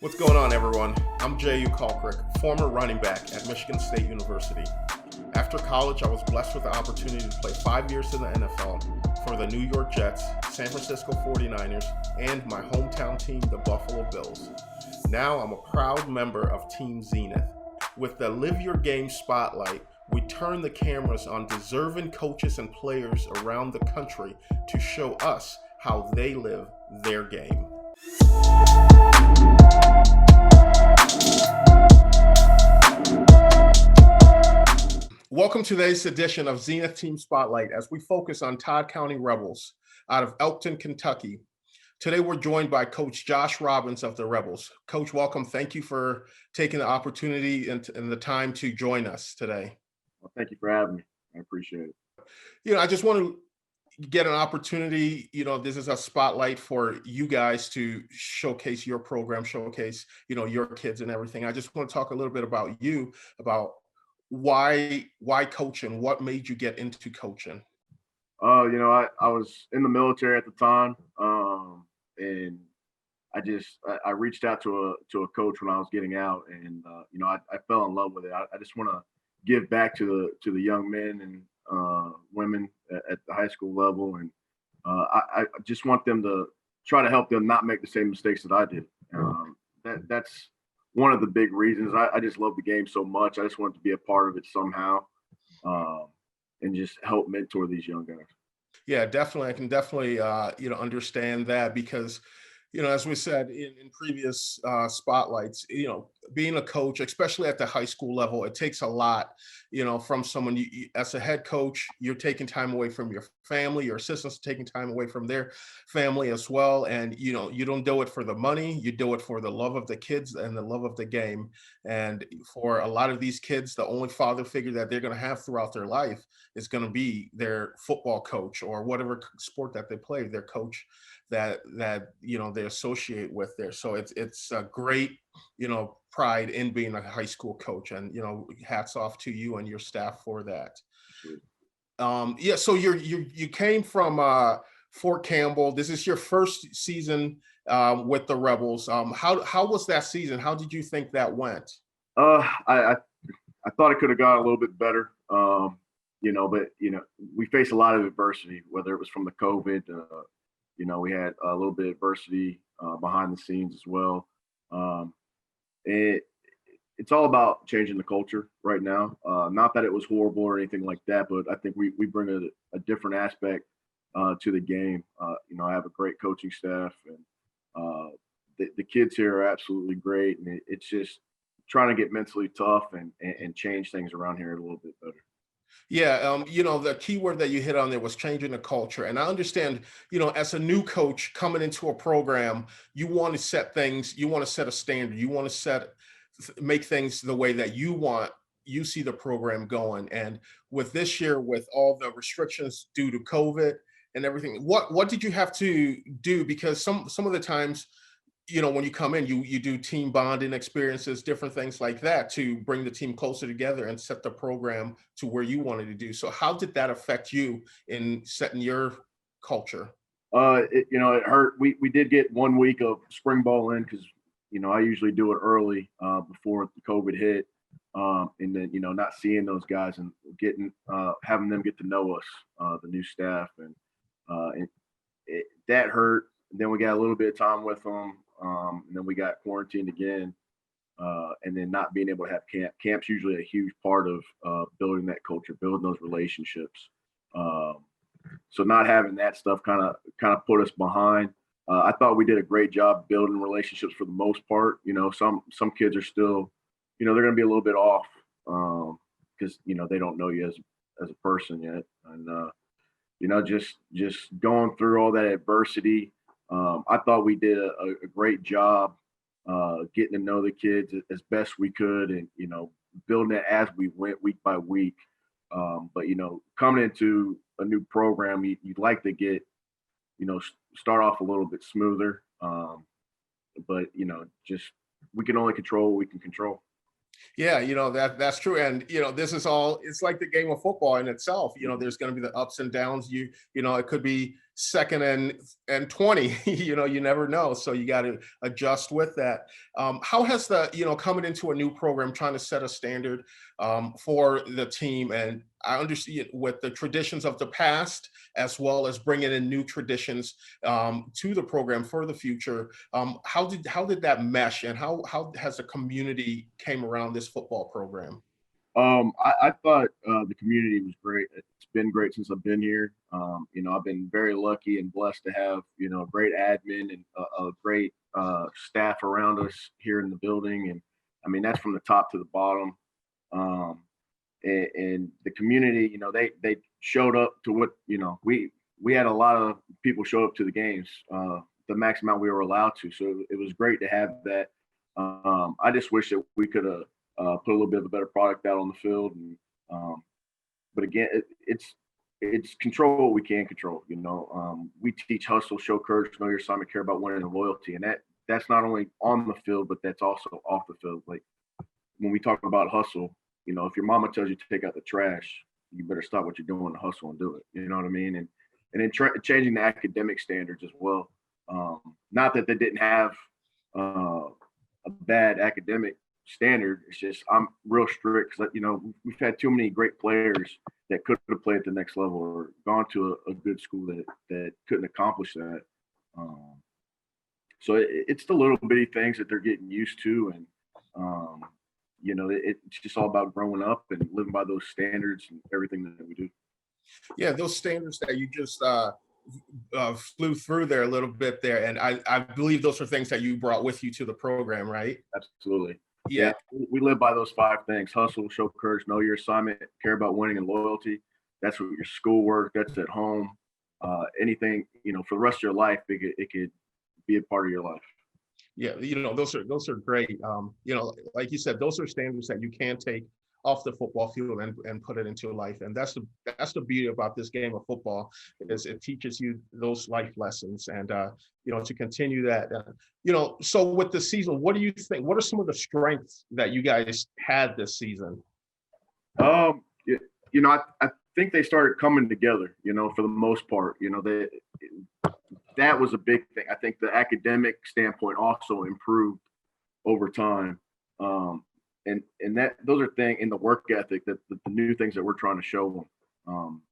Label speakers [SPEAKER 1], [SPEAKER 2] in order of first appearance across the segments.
[SPEAKER 1] What's going on, everyone? I'm J.U. Kalkrick, former running back at Michigan State University. After college, I was blessed with the opportunity to play 5 years in the NFL for the New York Jets, San Francisco 49ers, and my hometown team, the Buffalo Bills. Now I'm a proud member of Team Xenith. With the Live Your Game spotlight, we turn the cameras on deserving coaches and players around the country to show us how they live their game. Welcome to today's edition of Xenith Team Spotlight as we focus on Todd County Rebels out of Elkton, Kentucky. Today we're joined by Coach Josh Robbins of the Rebels. Coach, welcome. Thank you for taking the opportunity and the time to join us today.
[SPEAKER 2] Well, thank you for having me. I appreciate it.
[SPEAKER 1] I just want to get an opportunity. This is a spotlight for you guys to showcase your program, showcase, your kids and everything. I just want to talk a little bit about you, about why coaching, what made you get into coaching?
[SPEAKER 2] I was in the military at the time, and I reached out to a coach when I was getting out, and I fell in love with it. I just want to give back to the young men and women at the high school level, and I just want them to try to help them not make the same mistakes that I did. That's one of the big reasons. I just love the game so much. I just want to be a part of it somehow, and just help mentor these young guys.
[SPEAKER 1] Yeah, definitely. I can definitely, understand that because, as we said in previous spotlights, being a coach, especially at the high school level, it takes a lot, from someone. As a head coach, you're taking time away from your family. Your assistants are taking time away from their family as well. And, you don't do it for the money. You do it for the love of the kids and the love of the game. And for a lot of these kids, the only father figure that they're going to have throughout their life is going to be their football coach or whatever sport that they play, their coach that they associate with there. So it's a great pride in being a high school coach, and hats off to you and your staff for that. Yeah, so you came from Fort Campbell. This is your first season with the Rebels. How was that season? How did you think that went?
[SPEAKER 2] I thought it could have gone a little bit better. But we faced a lot of adversity, whether it was from the COVID. We had a little bit of adversity behind the scenes as well. It's all about changing the culture right now. Not that it was horrible or anything like that, but I think we bring a different aspect to the game. I have a great coaching staff, and the kids here are absolutely great. And it's just trying to get mentally tough and change things around here a little bit better.
[SPEAKER 1] Yeah, the key word that you hit on there was changing the culture. And I understand, as a new coach coming into a program, you want to set things, you want to set a standard, you want to make things the way that you see the program going. And with this year, with all the restrictions due to COVID and everything, what did you have to do? Because some of the times, when you come in, you do team bonding experiences, different things like that to bring the team closer together and set the program to where you wanted to do. So how did that affect you in setting your culture?
[SPEAKER 2] It hurt. We did get 1 week of spring ball in because I usually do it early before the COVID hit, and then not seeing those guys and having them get to know us, the new staff, and that hurt. And then we got a little bit of time with them, and then we got quarantined again, and then not being able to have camp. Camp's usually a huge part of building that culture, building those relationships. So not having that stuff kind of put us behind. I thought we did a great job building relationships for the most part. Some kids are still, they're going to be a little bit off because they don't know you as a person yet, and just going through all that adversity. I thought we did a great job getting to know the kids as best we could, and building it as we went week by week. But coming into a new program, you'd like to get start off a little bit smoother. But just we can only control what we can control.
[SPEAKER 1] Yeah, that's true. And this is all, it's like the game of football in itself. There's going to be the ups and downs. It could be second and 20, you never know. So you got to adjust with that. How has coming into a new program, trying to set a standard for the team, and I understand with the traditions of the past as well as bringing in new traditions to the program for the future. How did that mesh, and how has the community came around this football program?
[SPEAKER 2] I thought the community was great. It's been great since I've been here. I've been very lucky and blessed to have a great admin and a great staff around us here in the building. And I mean that's from the top to the bottom. Um, and the community, they showed up to what we had a lot of people show up to the games, the max amount we were allowed to. So it was great to have that. I just wish that we could have put a little bit of a better product out on the field. And but again, it's control what we can control. We teach hustle, show courage, know your assignment, care about winning, and loyalty, and that's not only on the field, but that's also off the field. Like when we talk about hustle, if your mama tells you to take out the trash, you better stop what you're doing to hustle and do it. You know what I mean? And then changing the academic standards as well. Not that they didn't have a bad academic standard. It's just I'm real strict because we've had too many great players that could have played at the next level or gone to a good school that couldn't accomplish that. So it's the little bitty things that they're getting used to, and it's just all about growing up and living by those standards and everything that we do.
[SPEAKER 1] Yeah, those standards that you just flew through there a little bit there, and I believe those are things that you brought with you to the program, right?
[SPEAKER 2] Absolutely.
[SPEAKER 1] Yeah.
[SPEAKER 2] Yeah, we live by those five things: hustle, show courage, know your assignment, care about winning, and loyalty. That's what your schoolwork. That's at home. Anything for the rest of your life, it could be a part of your life.
[SPEAKER 1] Yeah, those are great. Like you said, those are standards that you can take off the football field and put it into life. And that's the beauty about this game of football, is it teaches you those life lessons, and to continue that. So with the season, what do you think? What are some of the strengths that you guys had this season?
[SPEAKER 2] I think they started coming together. For the most part, that was a big thing. I think the academic standpoint also improved over time. And that those are things in the work ethic that the new things that we're trying to show them.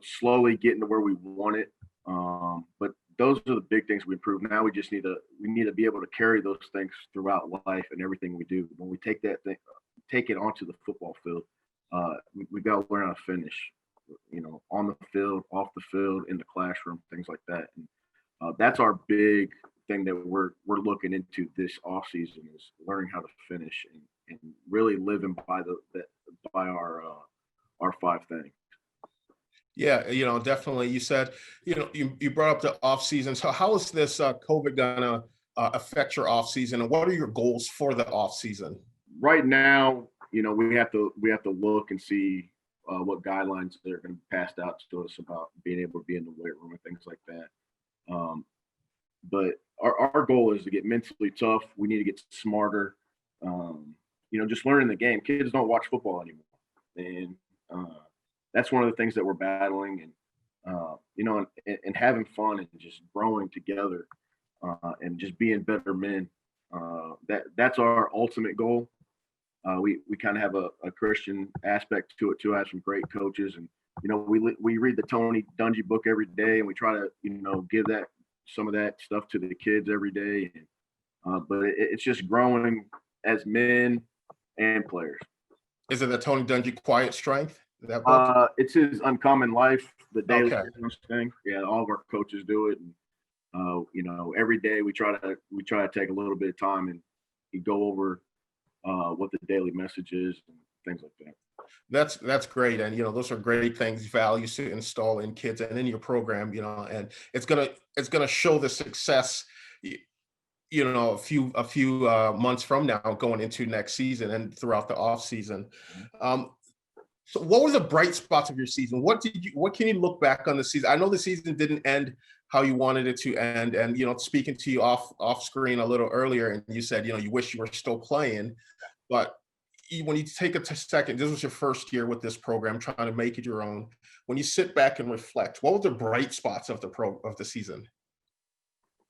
[SPEAKER 2] Slowly getting to where we want it. But those are the big things we improve. Now we just need to be able to carry those things throughout life and everything we do. When we take take it onto the football field, we got to learn how to finish. On the field, off the field, in the classroom, things like that. And that's our big thing that we're looking into this off season, is learning how to finish and really living by our five things.
[SPEAKER 1] Yeah, definitely. You said, you brought up the off season. So how is this COVID gonna affect your off season, and what are your goals for the off season?
[SPEAKER 2] Right now, we have to look and see what guidelines they're going to be passed out to us about being able to be in the weight room and things like that. But our goal is to get mentally tough. We need to get smarter. Just learning the game. Kids don't watch football anymore, and that's one of the things that we're battling. And having fun and just growing together, and just being better men. That's our ultimate goal. We kind of have a Christian aspect to it too. I have some great coaches, and we read the Tony Dungy book every day, and we try to give some of that stuff to the kids every day. But it's just growing as men and players.
[SPEAKER 1] Is it the Tony Dungy Quiet Strength? That book?
[SPEAKER 2] It's his Uncommon Life, the daily
[SPEAKER 1] Okay.
[SPEAKER 2] thing. Yeah, all of our coaches do it, and every day we try to take a little bit of time and go over what the daily message is and things like that.
[SPEAKER 1] That's great, and those are great things, values to install in kids and in your program. And it's gonna show the success. A few months from now, going into next season and throughout the off season. So what were the bright spots of your season? What can you look back on the season? I know the season didn't end how you wanted it to end, and speaking to you off screen a little earlier, and you said you wish you were still playing, but when you take a second, this was your first year with this program, trying to make it your own. When you sit back and reflect, what were the bright spots of the season?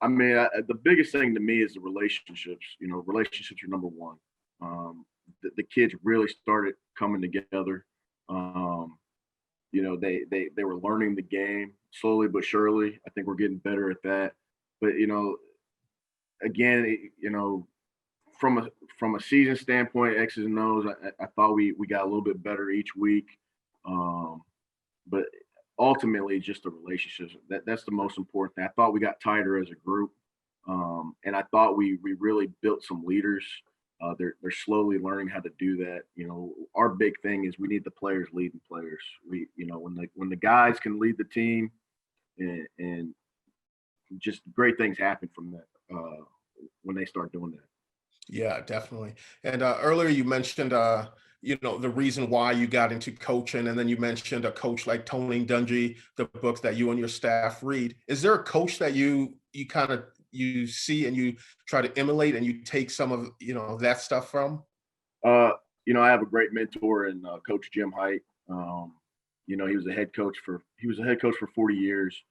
[SPEAKER 2] I mean, the biggest thing to me is the relationships. You know, relationships are number one. The kids really started coming together. Um, you know, they were learning the game slowly but surely. I think we're getting better at that. But you know, again, you know, from a season standpoint, X's and O's, I thought we got a little bit better each week. Um, but ultimately, just the relationships. That's the most important thing. I thought we got tighter as a group, and I thought we really built some leaders. They're slowly learning how to do that. You know, our big thing is we need the players leading players. We, you know, when the guys can lead the team, and just great things happen from that when they start doing that.
[SPEAKER 1] Yeah, definitely. And earlier you mentioned, the reason why you got into coaching, and then you mentioned a coach like Tony Dungy, the books that you and your staff read. Is there a coach that you kind of you see and you try to emulate, and you take some of that stuff from?
[SPEAKER 2] Uh, you know, I have a great mentor in Coach Jim Height. You know, he was a head coach for 40 years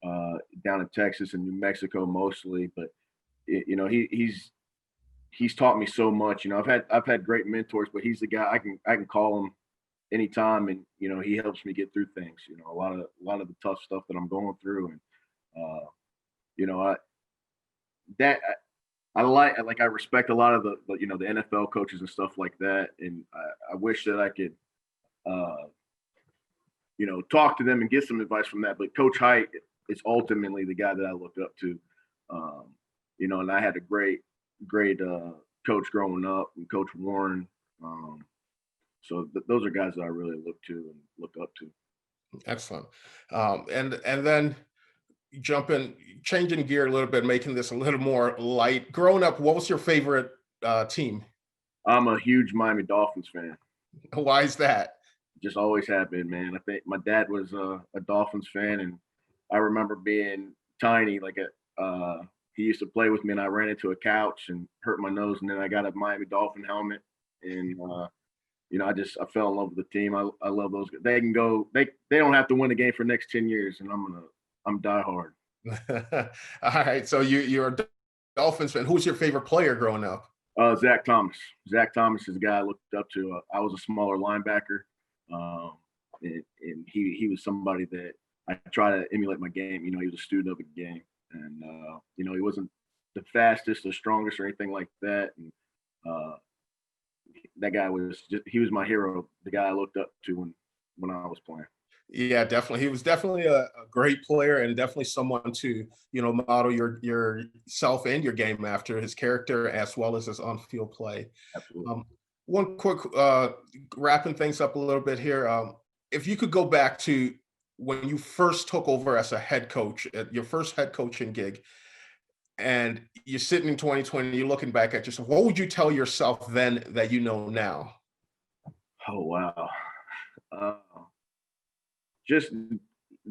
[SPEAKER 2] down in Texas and New Mexico mostly. But you know, he's taught me so much. You know, I've had great mentors, but he's the guy I can call him anytime, and you know, he helps me get through things. You know, a lot of the tough stuff that I'm going through, and uh, you know, that I like I respect a lot of the NFL coaches and stuff like that, and I wish that I could uh, talk to them and get some advice from that. But Coach Height is ultimately the guy that I look up to. Um, you know, and I had a great coach growing up, and Coach Warren. So those are guys that I really look to and look up to.
[SPEAKER 1] Excellent. And then jumping, changing gear a little bit, making this a little more light. Growing up, what was your favorite team?
[SPEAKER 2] I'm a huge Miami Dolphins fan.
[SPEAKER 1] Why is that?
[SPEAKER 2] Just always have been, man. I think my dad was a Dolphins fan, and I remember being tiny, he used to play with me, and I ran into a couch and hurt my nose, and then I got a Miami Dolphin helmet, and I fell in love with the team. I love those guys. They can go. They don't have to win a game for the next 10 years, and I'm die hard.
[SPEAKER 1] All right. So you're a Dolphins fan. Who's your favorite player growing up?
[SPEAKER 2] Zach Thomas. Zach Thomas is a guy I looked up to. I was a smaller linebacker, um, and he was somebody that I try to emulate my game. You know, he was a student of the game, and he wasn't the fastest, the strongest, or anything like that. And uh, that guy he was my hero, the guy I looked up to when I was playing.
[SPEAKER 1] Yeah, definitely. He was definitely a great player, and definitely someone to, model yourself and your game after, his character as well as his on-field play.
[SPEAKER 2] Absolutely.
[SPEAKER 1] Um, One quick wrapping things up a little bit here. If you could go back to when you first took over as a head coach, at your first head coaching gig, and you're sitting in 2020, you're looking back at yourself, what would you tell yourself then that you know now?
[SPEAKER 2] Oh wow. Uh, just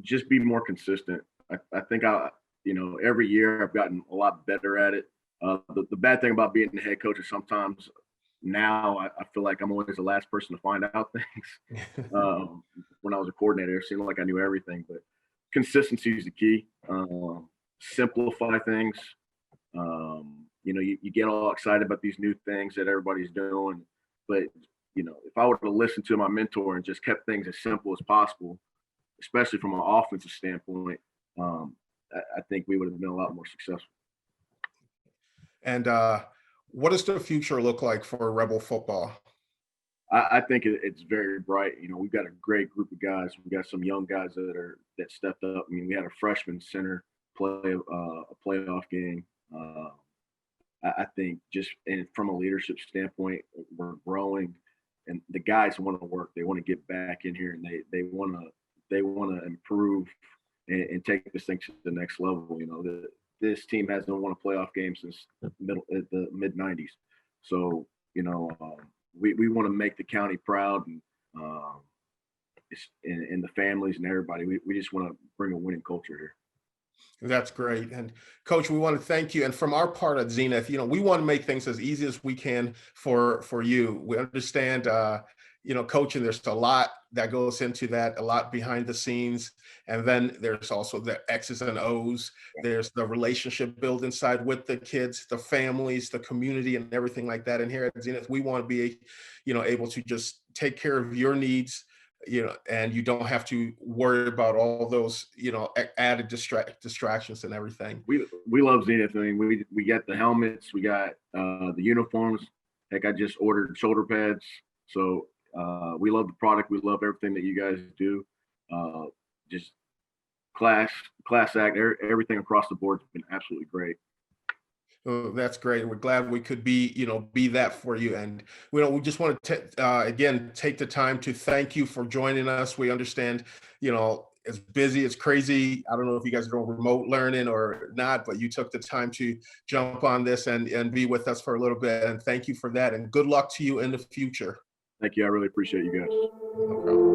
[SPEAKER 2] just be more consistent. I think every year I've gotten a lot better at it. The bad thing about being the head coach is sometimes now I feel like I'm always the last person to find out things. When I was a coordinator, it seemed like I knew everything, but consistency is the key. Simplify things. You get all excited about these new things that everybody's doing, but if I would have listened to my mentor and just kept things as simple as possible, especially from an offensive standpoint, I think we would have been a lot more successful.
[SPEAKER 1] And what does the future look like for Rebel football?
[SPEAKER 2] I think it's very bright. You know, we've got a great group of guys. We've got some young guys that stepped up. I mean, we had a freshman center play a playoff game. I think just and from a leadership standpoint, we're growing, and the guys want to work. They want to get back in here, and they want to improve and take this thing to the next level. You know, this team hasn't won a playoff game since the mid '90s. So we want to make the county proud, and and the families and everybody. We just want to bring a winning culture here.
[SPEAKER 1] That's great. And coach, we want to thank you. And from our part at Zenith, we want to make things as easy as we can for you. We understand, coaching, there's a lot that goes into that, a lot behind the scenes. And then there's also the X's and O's. There's the relationship built inside with the kids, the families, the community, and everything like that. And here at Zenith, we want to be, able to just take care of your needs, and you don't have to worry about all those, added distractions and everything.
[SPEAKER 2] We love Xenith. I mean, we got the helmets, we got the uniforms. Heck, I just ordered shoulder pads. So we love the product. We love everything that you guys do. Just class act, everything across the board has been absolutely great.
[SPEAKER 1] Oh, that's great. We're glad we could be that for you. And we just want to again take the time to thank you for joining us. We understand, it's busy, it's crazy. I don't know if you guys are doing remote learning or not, but you took the time to jump on this and be with us for a little bit. And thank you for that. And good luck to you in the future.
[SPEAKER 2] Thank you. I really appreciate you guys.
[SPEAKER 1] No problem.